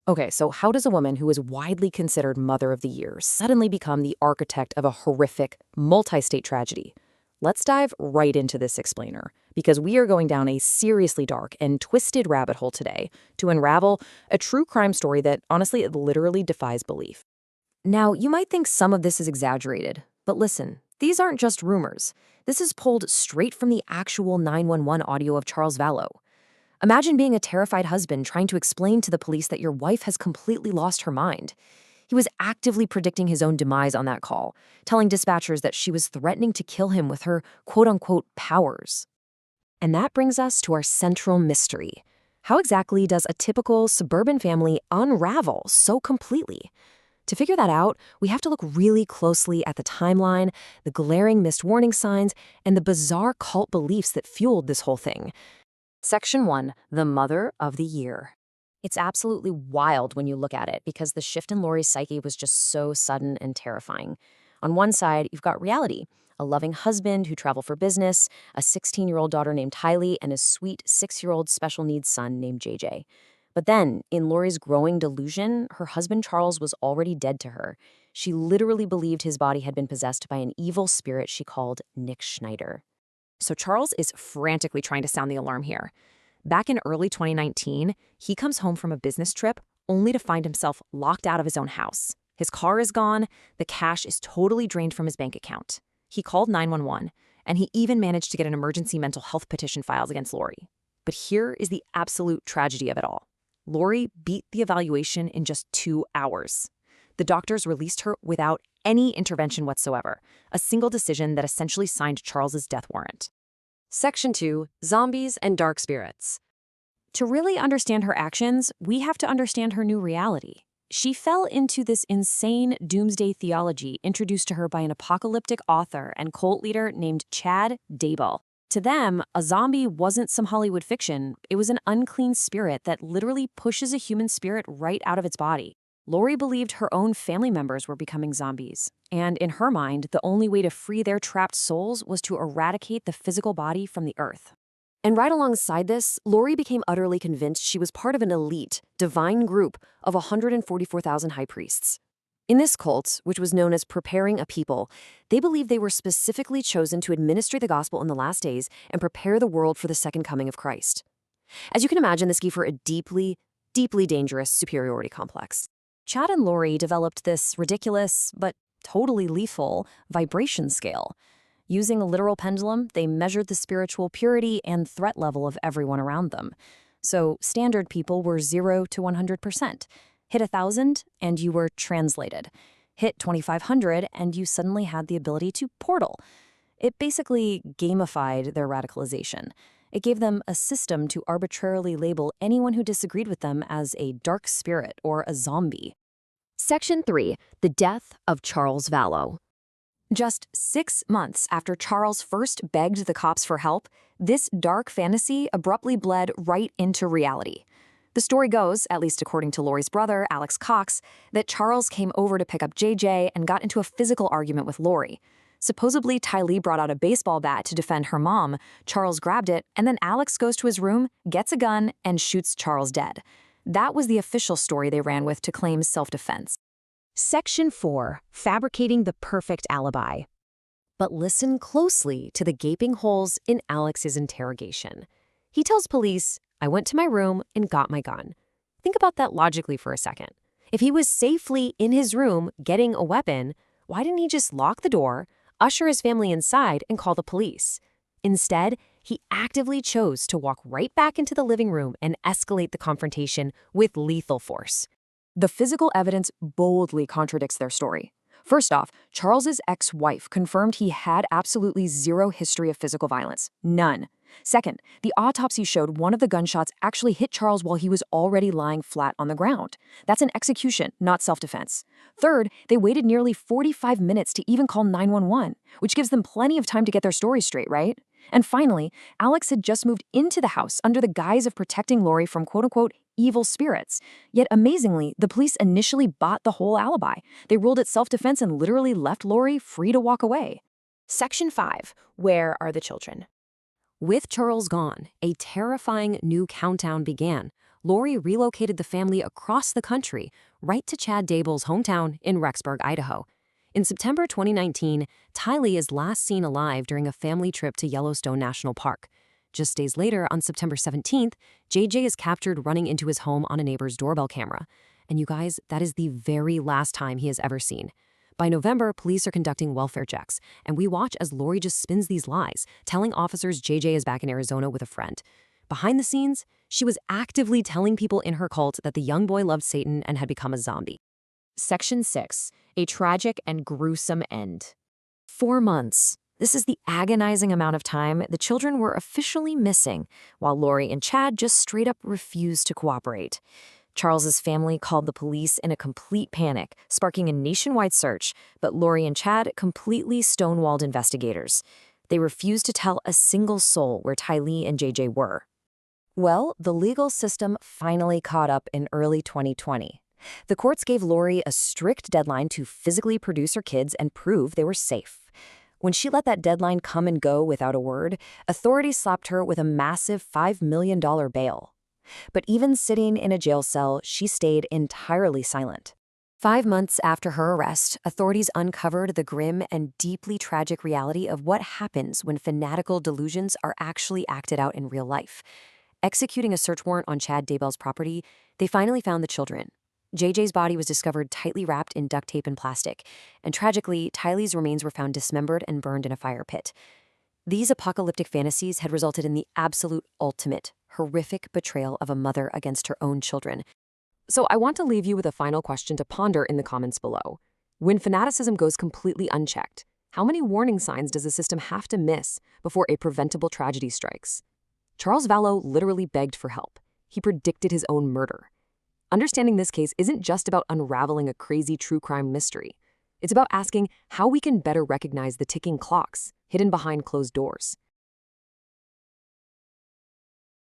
Okay, so how does a woman who is widely considered Mother of the Year suddenly become the architect of a horrific, multi-state tragedy? Let's dive right into this explainer, because we are going down a seriously dark and twisted rabbit hole today to unravel a true crime story that, honestly, it literally defies belief. Now, you might think some of this is exaggerated, but listen, these aren't just rumors. This is pulled straight from the actual 911 audio of Charles Vallow. Imagine being a terrified husband trying to explain to the police that your wife has completely lost her mind. He was actively predicting his own demise on that call, telling dispatchers that she was threatening to kill him with her quote-unquote powers. And that brings us to our central mystery. How exactly does a typical suburban family unravel so completely? To figure that out, we have to look really closely at the timeline, the glaring missed warning signs, and the bizarre cult beliefs that fueled this whole thing. Section 1, the Mother of the Year. It's absolutely wild when you look at it because the shift in Lori's psyche was just so sudden and terrifying. On one side, you've got reality, a loving husband who traveled for business, a 16-year-old daughter named Tylee, and a sweet 6-year-old special needs son named JJ. But then, in Lori's growing delusion, her husband Charles was already dead to her. She literally believed his body had been possessed by an evil spirit she called Nick Schneider. So Charles is frantically trying to sound the alarm here. Back in early 2019, he comes home from a business trip only to find himself locked out of his own house. His car is gone, the cash is totally drained from his bank account. He called 911, and he even managed to get an emergency mental health petition filed against Lori. But here is the absolute tragedy of it all. Lori beat the evaluation in just 2 hours. The doctors released her without any intervention whatsoever, a single decision that essentially signed Charles's death warrant. Section 2, Zombies and Dark Spirits. To really understand her actions, we have to understand her new reality. She fell into this insane doomsday theology introduced to her by an apocalyptic author and cult leader named Chad Daybell. To them, a zombie wasn't some Hollywood fiction. It was an unclean spirit that literally pushes a human spirit right out of its body. Lori believed her own family members were becoming zombies, and in her mind, the only way to free their trapped souls was to eradicate the physical body from the earth. And right alongside this, Lori became utterly convinced she was part of an elite, divine group of 144,000 high priests. In this cult, which was known as Preparing a People, they believed they were specifically chosen to administer the gospel in the last days and prepare the world for the second coming of Christ. As you can imagine, this gave her a deeply, deeply dangerous superiority complex. Chad and Lori developed this ridiculous, but totally lethal, vibration scale. Using a literal pendulum, they measured the spiritual purity and threat level of everyone around them. So standard people were 0 to 100%. Hit 1,000, and you were translated. Hit 2,500, and you suddenly had the ability to portal. It basically gamified their radicalization. It gave them a system to arbitrarily label anyone who disagreed with them as a dark spirit or a zombie. Section 3, the death of Charles Vallow. Just 6 months after Charles first begged the cops for help, this dark fantasy abruptly bled right into reality. The story goes, at least according to Lori's brother, Alex Cox, that Charles came over to pick up JJ and got into a physical argument with Lori. Supposedly, Tylee brought out a baseball bat to defend her mom. Charles grabbed it, and then Alex goes to his room, gets a gun, and shoots Charles dead. That was the official story they ran with to claim self-defense. Section 4, fabricating the perfect alibi. But listen closely to the gaping holes in Alex's interrogation. He tells police, "I went to my room and got my gun." Think about that logically for a second. If he was safely in his room getting a weapon, why didn't he just lock the door, usher his family inside, and call the police? Instead, he actively chose to walk right back into the living room and escalate the confrontation with lethal force. The physical evidence boldly contradicts their story. First off, Charles's ex-wife confirmed he had absolutely zero history of physical violence. None. Second, the autopsy showed one of the gunshots actually hit Charles while he was already lying flat on the ground. That's an execution, not self-defense. Third, they waited nearly 45 minutes to even call 911, which gives them plenty of time to get their story straight, right? And finally, Alex had just moved into the house under the guise of protecting Lori from quote-unquote evil spirits. Yet amazingly, the police initially bought the whole alibi. They ruled it self-defense and literally left Lori free to walk away. Section 5, where are the children? With Charles gone, a terrifying new countdown began. Lori relocated the family across the country, right to Chad Daybell's hometown in Rexburg, Idaho. In September 2019, Tylee is last seen alive during a family trip to Yellowstone National Park. Just days later, on September 17th, JJ is captured running into his home on a neighbor's doorbell camera. And you guys, that is the very last time he is ever seen. By November, police are conducting welfare checks, and we watch as Lori just spins these lies, telling officers JJ is back in Arizona with a friend. Behind the scenes, she was actively telling people in her cult that the young boy loved Satan and had become a zombie. Section 6. A tragic and gruesome end. 4 months. This is the agonizing amount of time the children were officially missing, while Lori and Chad just straight up refused to cooperate. Charles's family called the police in a complete panic, sparking a nationwide search, but Lori and Chad completely stonewalled investigators. They refused to tell a single soul where Tylee and JJ were. Well, the legal system finally caught up in early 2020. The courts gave Lori a strict deadline to physically produce her kids and prove they were safe. When she let that deadline come and go without a word, authorities slapped her with a massive $5 million bail. But even sitting in a jail cell, she stayed entirely silent. 5 months after her arrest, authorities uncovered the grim and deeply tragic reality of what happens when fanatical delusions are actually acted out in real life. Executing a search warrant on Chad Daybell's property, they finally found the children. JJ's body was discovered tightly wrapped in duct tape and plastic, and tragically, Tylee's remains were found dismembered and burned in a fire pit. These apocalyptic fantasies had resulted in the absolute ultimate, horrific betrayal of a mother against her own children. So I want to leave you with a final question to ponder in the comments below. When fanaticism goes completely unchecked, how many warning signs does the system have to miss before a preventable tragedy strikes? Charles Vallow literally begged for help. He predicted his own murder. Understanding this case isn't just about unraveling a crazy true crime mystery. It's about asking how we can better recognize the ticking clocks hidden behind closed doors.